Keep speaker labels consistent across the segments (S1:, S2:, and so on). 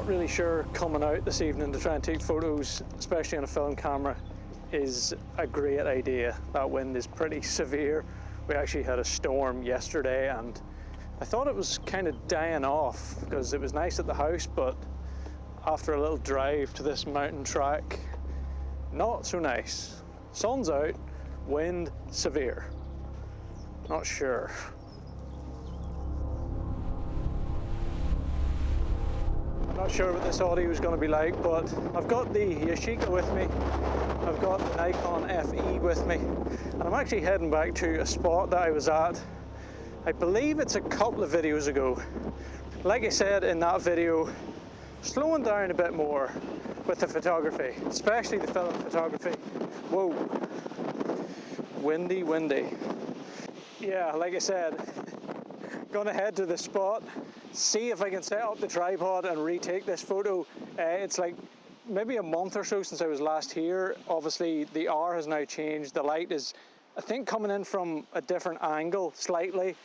S1: really sure coming out this evening to try and take photos, especially on a film camera, is a great idea. That wind is pretty severe. We actually had a storm yesterday and I thought it was kind of dying off because it was nice at the house, but after a little drive to this mountain track, not so nice. Sun's out, wind severe. Not sure. Not sure what this audio is going to be like, but I've got the Yashica with me. I've got the Nikon FE with me, and I'm actually heading back to a spot that I was at. I believe it's a couple of videos ago. Like I said in that video, slowing down a bit more with the photography, especially the film photography. Whoa, windy, windy. Yeah, like I said, gonna head to the spot, see if I can set up the tripod and retake this photo. It's like maybe a month or so since I was last here. Obviously the hour has now changed. The light is, I think, coming in from a different angle, slightly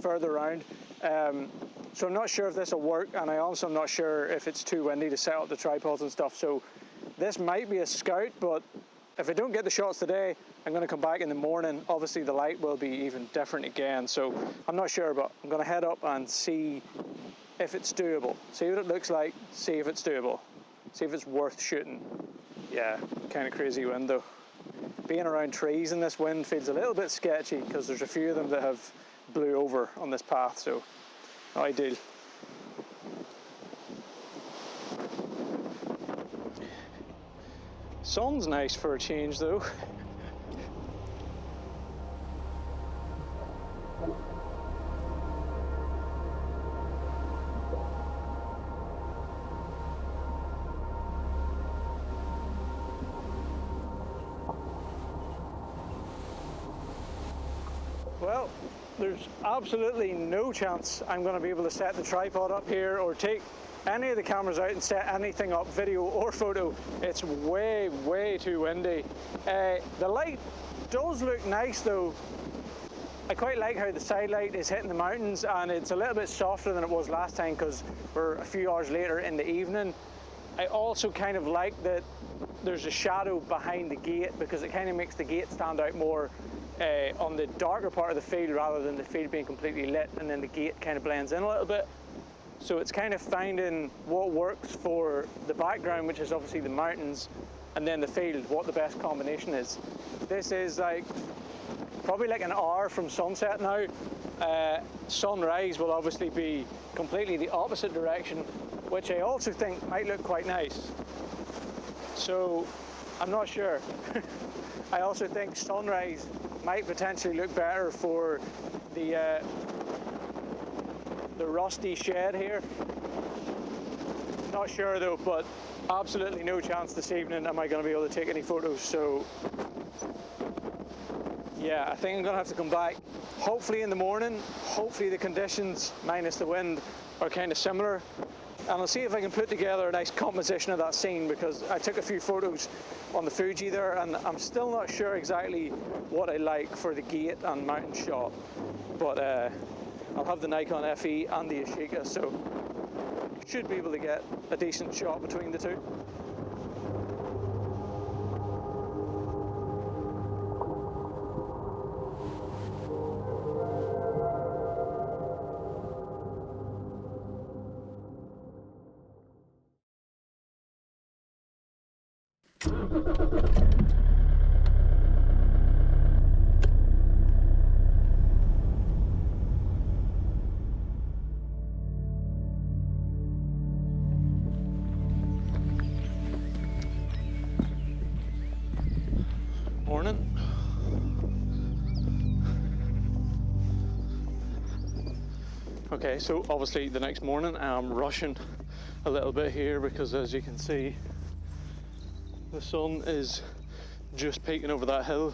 S1: further around. So I'm not sure if this will work, and I also am not sure if it's too windy to set up the tripods and stuff. So this might be a scout, but if I don't get the shots today, I'm going to come back in the morning. Obviously the light will be even different again, so I'm not sure, but I'm going to head up and see if it's doable. See what it looks like, see if it's doable, see if it's worth shooting. Yeah, kind of crazy wind though. Being around trees in this wind feels a little bit sketchy because there's a few of them that have blew over on this path, so not ideal. Sun's nice for a change though. Well, there's absolutely no chance I'm going to be able to set the tripod up here or take any of the cameras out and set anything up, video or photo. It's way, way too windy. The light does look nice though. I quite like how the side light is hitting the mountains, and it's a little bit softer than it was last time because we're a few hours later in the evening. I also kind of like that there's a shadow behind the gate because it kind of makes the gate stand out more on the darker part of the field rather than the field being completely lit, and then the gate kind of blends in a little bit. So it's kind of finding what works for the background, which is obviously the mountains, and then the field, what the best combination is. This is like probably like an hour from sunset now. Sunrise will obviously be completely the opposite direction, which I also think might look quite nice. So I'm not sure. I also think sunrise might potentially look better for the rusty shed here. Not sure though, but absolutely no chance this evening am I going to be able to take any photos. So yeah, I think I'm going to have to come back hopefully in the morning. Hopefully the conditions minus the wind are kind of similar, and I'll see if I can put together a nice composition of that scene, because I took a few photos on the Fuji there and I'm still not sure exactly what I like for the gate and mountain shot, but I'll have the Nikon FE and the Yashica, so should be able to get a decent shot between the two. Morning. Okay, so obviously the next morning I'm rushing a little bit here because, as you can see, the sun is just peeking over that hill.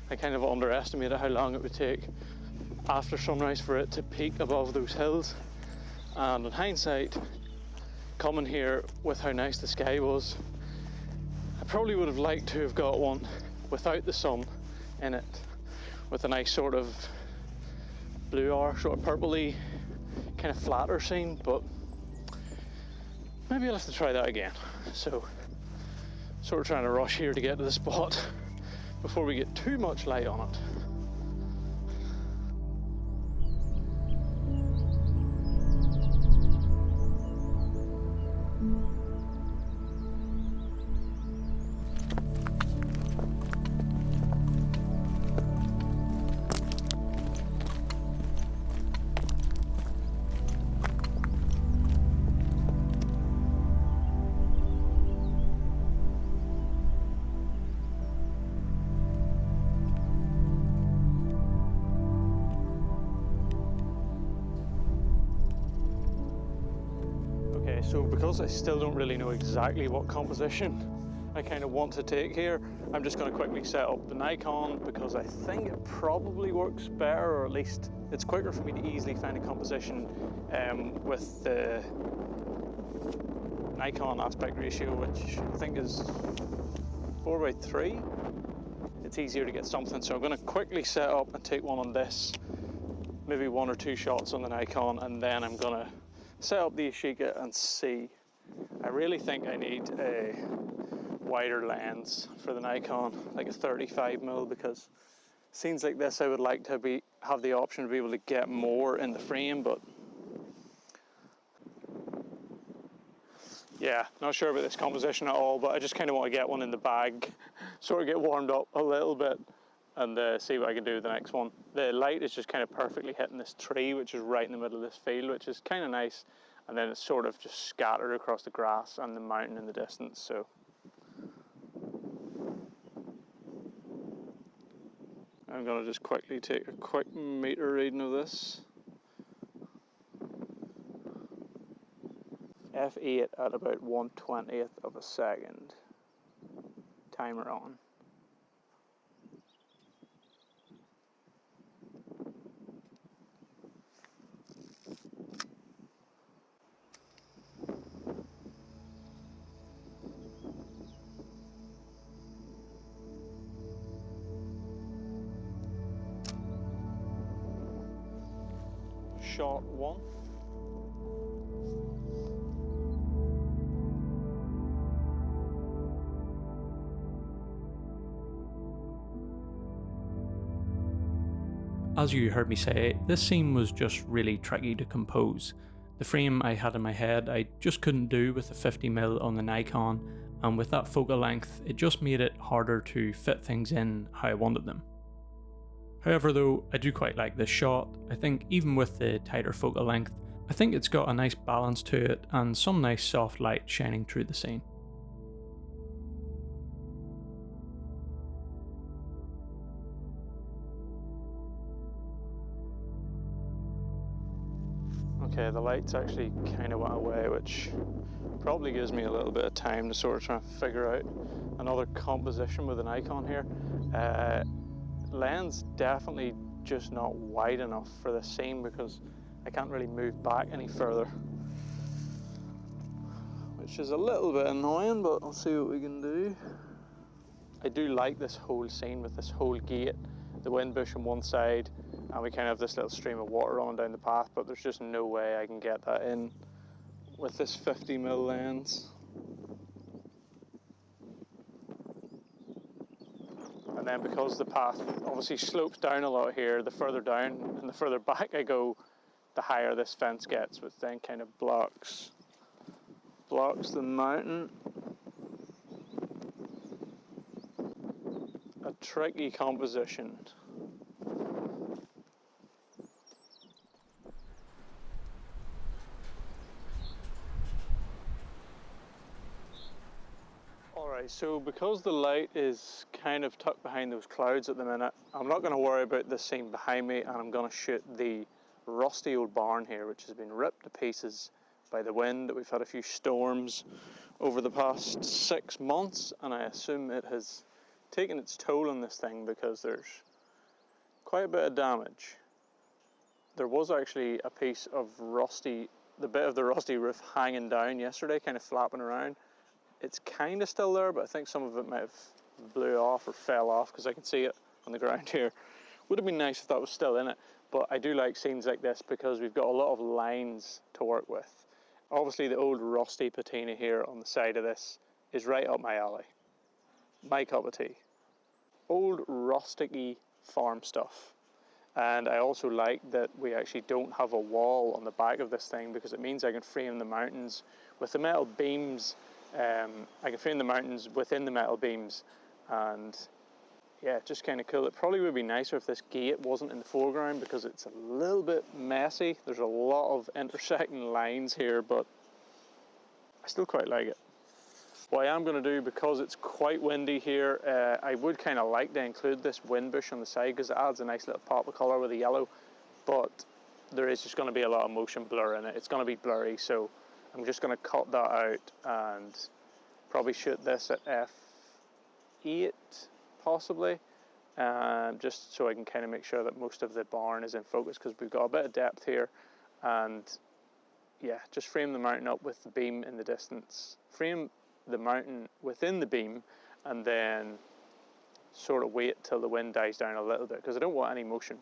S1: I kind of underestimated how long it would take after sunrise for it to peak above those hills, and in hindsight, coming here with how nice the sky was, I probably would have liked to have got one without the sun in it, with a nice sort of blue or sort of purpley kind of flatter scene, but maybe I'll have to try that again. So, sort of trying to rush here to get to the spot before we get too much light on it. So because I still don't really know exactly what composition I kind of want to take here, I'm just going to quickly set up the Nikon because I think it probably works better, or at least it's quicker for me to easily find a composition with the Nikon aspect ratio, which I think is 4:3. It's easier to get something, so I'm going to quickly set up and take one on this, maybe 1 or 2 shots on the Nikon, and then I'm going to set up the Yashica and see. I really think I need a wider lens for the Nikon, like a 35mm, because scenes like this I would like to have the option to be able to get more in the frame, but yeah, not sure about this composition at all, but I just kind of want to get one in the bag, sort of get warmed up a little bit, and see what I can do with the next one. The light is just kind of perfectly hitting this tree, which is right in the middle of this field, which is kind of nice, and then it's sort of just scattered across the grass and the mountain in the distance, so. I'm going to just quickly take a quick meter reading of this. F8 at about 1/20th of a second. Timer on. Shot 1.
S2: As you heard me say, this scene was just really tricky to compose. The frame I had in my head I just couldn't do with the 50mm on the Nikon, and with that focal length it just made it harder to fit things in how I wanted them. However though, I do quite like this shot. I think even with the tighter focal length, I think it's got a nice balance to it and some nice soft light shining through the scene.
S1: Okay, the lights actually kind of went away, which probably gives me a little bit of time to sort of try and figure out another composition with an Nikon here. Lens definitely just not wide enough for this scene because I can't really move back any further, which is a little bit annoying, but I'll see what we can do. I do like this whole scene with this whole gate, the wind bush on one side, and we kind of have this little stream of water running down the path, but there's just no way I can get that in with this 50mm lens. And then because the path obviously slopes down a lot here, the further down and the further back I go, the higher this fence gets, which then kind of blocks the mountain. A tricky composition. Alright, so because the light is kind of tucked behind those clouds at the minute, I'm not going to worry about this scene behind me, and I'm going to shoot the rusty old barn here, which has been ripped to pieces by the wind. We've had a few storms over the past 6 months, and I assume it has taken its toll on this thing because there's quite a bit of damage. There was actually a piece of the bit of the rusty roof hanging down yesterday, kind of flapping around. It's kind of still there, but I think some of it might have blew off or fell off because I can see it on the ground here. Would have been nice if that was still in it, but I do like scenes like this because we've got a lot of lines to work with. Obviously the old rusty patina here on the side of this is right up my alley. My cup of tea. Old rustic-y farm stuff. And I also like that we actually don't have a wall on the back of this thing, because it means I can frame the mountains with the metal beams. I can frame the mountains within the metal beams, and yeah, just kind of cool. It probably would be nicer if this gate wasn't in the foreground, because it's a little bit messy. There's a lot of intersecting lines here, but I still quite like it. What I am going to do, because it's quite windy here, I would kind of like to include this wind bush on the side, because it adds a nice little pop of colour with the yellow, but there is just going to be a lot of motion blur in it. It's going to be blurry, so I'm just going to cut that out and probably shoot this at f8 possibly, just so I can kind of make sure that most of the barn is in focus, because we've got a bit of depth here. And yeah, just frame the mountain up with the beam in the distance, frame the mountain within the beam, and then sort of wait till the wind dies down a little bit, because I don't want any motion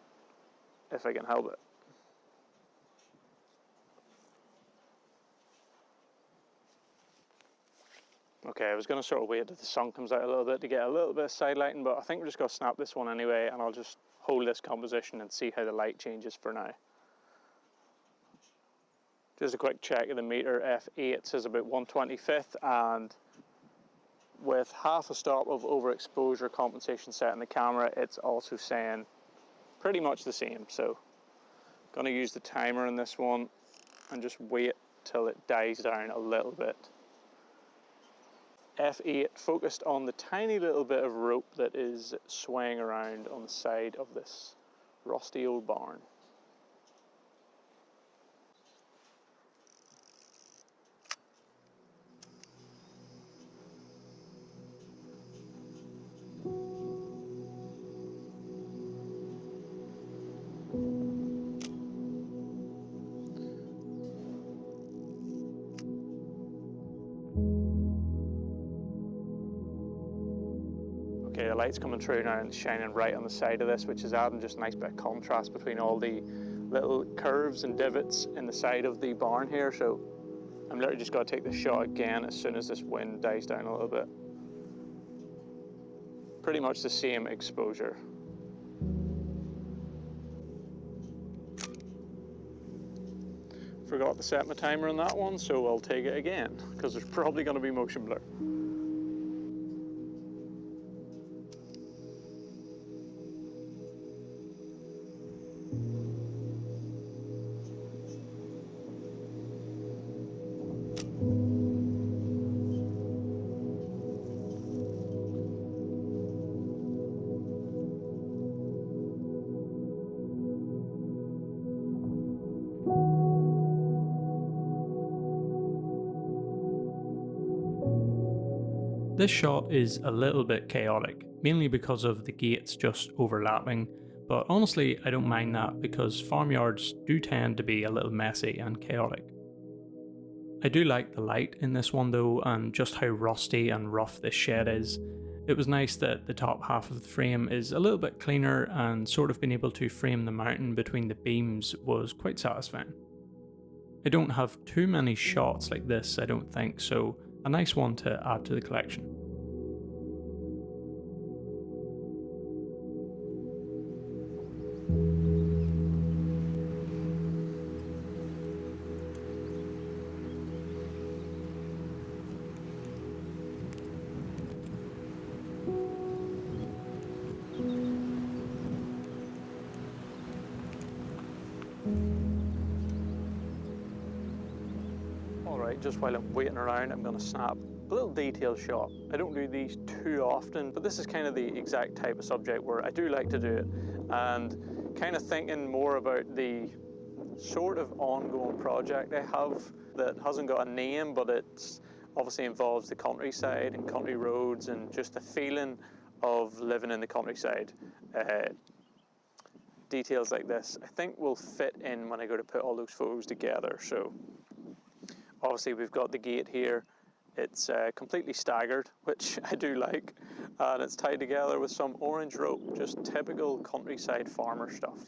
S1: if I can help it. Okay, I was going to sort of wait till the sun comes out a little bit to get a little bit of side lighting, but I think we're just going to snap this one anyway, and I'll just hold this composition and see how the light changes for now. Just a quick check of the meter. F8 says about 1/25th, and with half a stop of overexposure compensation set in the camera, it's also saying pretty much the same. So I'm going to use the timer in this one and just wait till it dies down a little bit. F8 focused on the tiny little bit of rope that is swaying around on the side of this rusty old barn. Okay, the light's coming through now and it's shining right on the side of this, which is adding just a nice bit of contrast between all the little curves and divots in the side of the barn here. So I'm literally just going to take this shot again as soon as this wind dies down a little bit. Pretty much the same exposure. Forgot to set my timer on that one, so I'll take it again, because there's probably going to be motion blur.
S2: This shot is a little bit chaotic, mainly because of the gates just overlapping, but honestly I don't mind that, because farmyards do tend to be a little messy and chaotic. I do like the light in this one though, and just how rusty and rough this shed is. It was nice that the top half of the frame is a little bit cleaner, and sort of being able to frame the mountain between the beams was quite satisfying. I don't have too many shots like this, I don't think, so a nice one to add to the collection.
S1: Alright, just while I'm waiting around, I'm going to snap a little detail shot. I don't do these too often, but this is kind of the exact type of subject where I do like to do it, and kind of thinking more about the sort of ongoing project I have that hasn't got a name, but it's obviously involves the countryside and country roads and just the feeling of living in the countryside. Details like this I think will fit in when I go to put all those photos together. So obviously we've got the gate here. It's completely staggered, which I do like, and it's tied together with some orange rope, just typical countryside farmer stuff.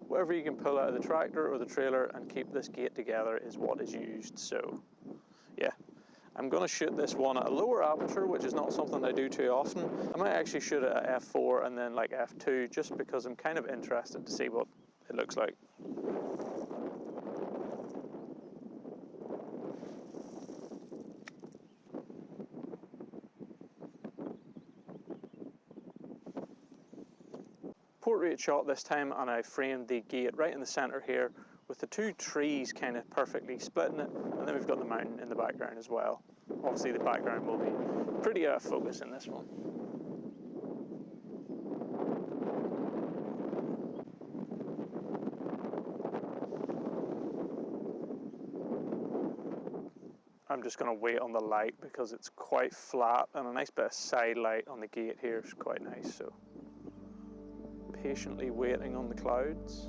S1: Whatever you can pull out of the tractor or the trailer and keep this gate together is what is used. So yeah, I'm going to shoot this one at a lower aperture, which is not something I do too often. I might actually shoot it at f4 and then like f2, just because I'm kind of interested to see what it looks like. Portrait shot this time, and I framed the gate right in the center here with the two trees kind of perfectly splitting it, and then we've got the mountain in the background as well. Obviously the background will be pretty out of focus in this one. I'm just going to wait on the light because it's quite flat, and a nice bit of side light on the gate here is quite nice. So patiently waiting on the clouds.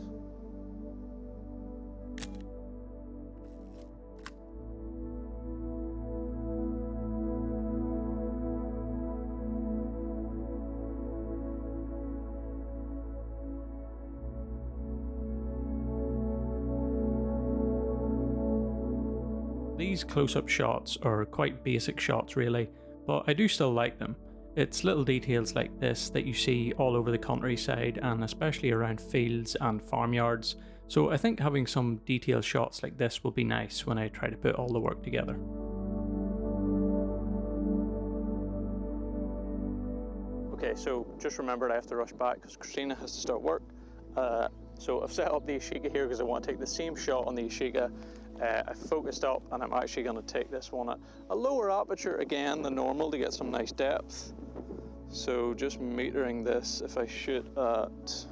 S2: These close-up shots are quite basic shots really, but I do still like them. It's little details like this that you see all over the countryside and especially around fields and farmyards, so I think having some detailed shots like this will be nice when I try to put all the work together.
S1: Okay, so just remembered I have to rush back because Christina has to start work. So I've set up the Yashica here because I want to take the same shot on the Yashica. I've focused up, and I'm actually going to take this one at a lower aperture again than normal to get some nice depth. So just metering this, if I shoot at...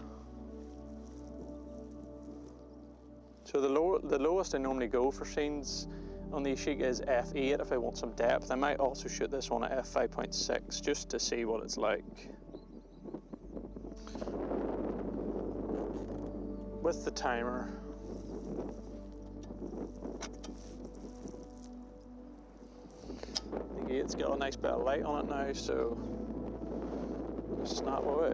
S1: So the lowest I normally go for scenes on the Yashica is f8 if I want some depth. I might also shoot this one at f5.6 just to see what it's like. With the timer. The gate's got a nice bit of light on it now, so snap away.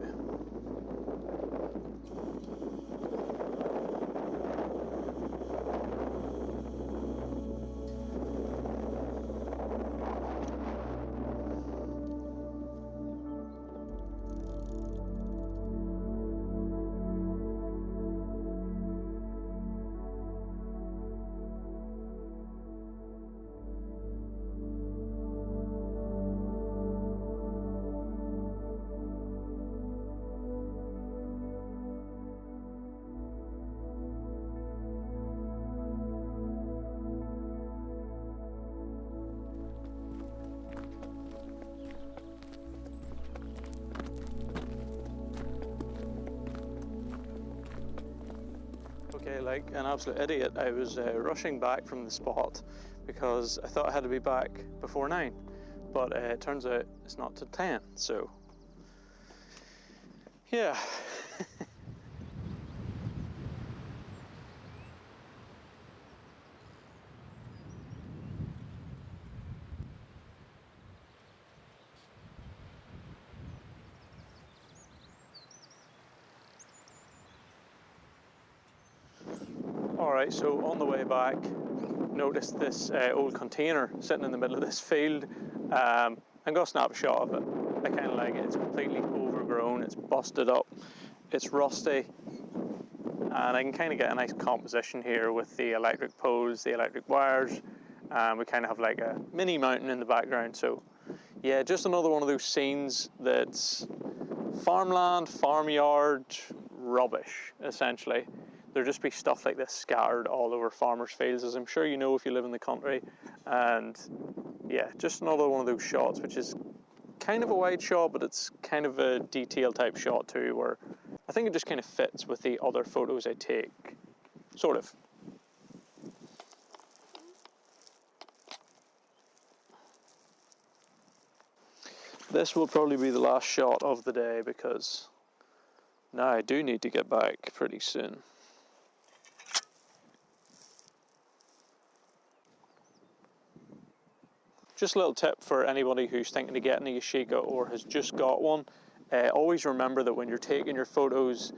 S1: Okay, like an absolute idiot, I was rushing back from the spot because I thought I had to be back before 9, but it turns out it's not till 10, so yeah. Alright, so on the way back, noticed this old container sitting in the middle of this field. I'm going to snap a shot of it. I kind of like it. It's completely overgrown, it's busted up, it's rusty, and I can kind of get a nice composition here with the electric poles, the electric wires. We kind of have like a mini mountain in the background, so yeah, just another one of those scenes that's farmland, farmyard, rubbish, essentially. There'll just be stuff like this scattered all over farmers' fields, as I'm sure you know if you live in the country. And yeah, just another one of those shots, which is kind of a wide shot, but it's kind of a detail type shot too, where I think it just kind of fits with the other photos I take, sort of. This will probably be the last shot of the day because now I do need to get back pretty soon. Just a little tip for anybody who's thinking of getting a Yashica or has just got one. Always remember that when you're taking your photos,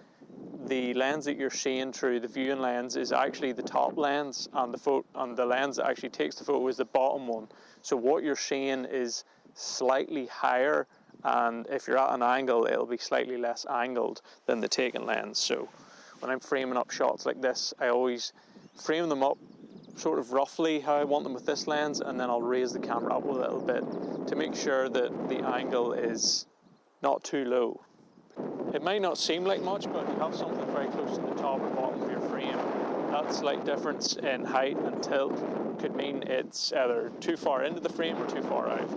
S1: the lens that you're seeing through the viewing lens is actually the top lens, and the lens that actually takes the photo is the bottom one. So what you're seeing is slightly higher, and if you're at an angle, it'll be slightly less angled than the taken lens. So when I'm framing up shots like this, I always frame them up sort of roughly how I want them with this lens, and then I'll raise the camera up a little bit to make sure that the angle is not too low. It might not seem like much, but if you have something very close to the top or bottom of your frame, that slight difference in height and tilt could mean it's either too far into the frame or too far out.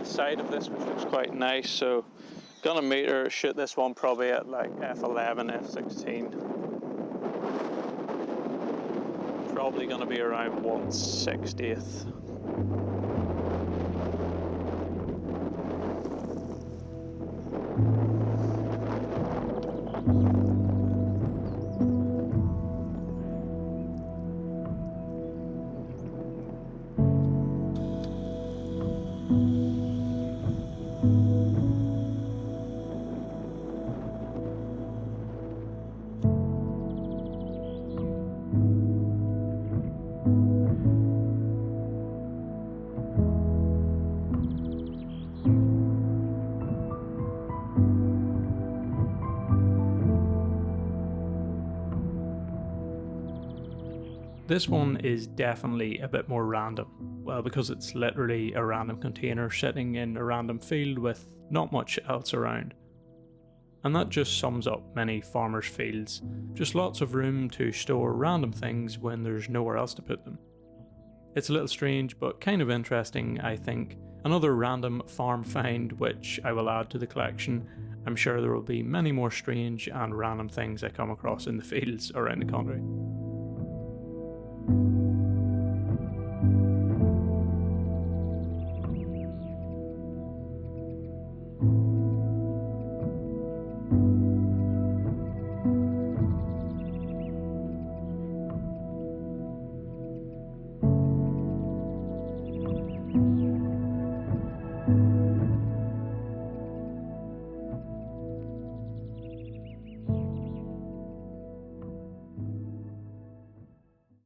S1: Side of this, which looks quite nice, so gonna shoot this one probably at like f11, f16, probably gonna be around 1/60th.
S2: This one is definitely a bit more random, well, because it's literally a random container sitting in a random field with not much else around. And that just sums up many farmers' fields, just lots of room to store random things when there's nowhere else to put them. It's a little strange, but kind of interesting, I think. Another random farm find which I will add to the collection. I'm sure there will be many more strange and random things I come across in the fields around the country.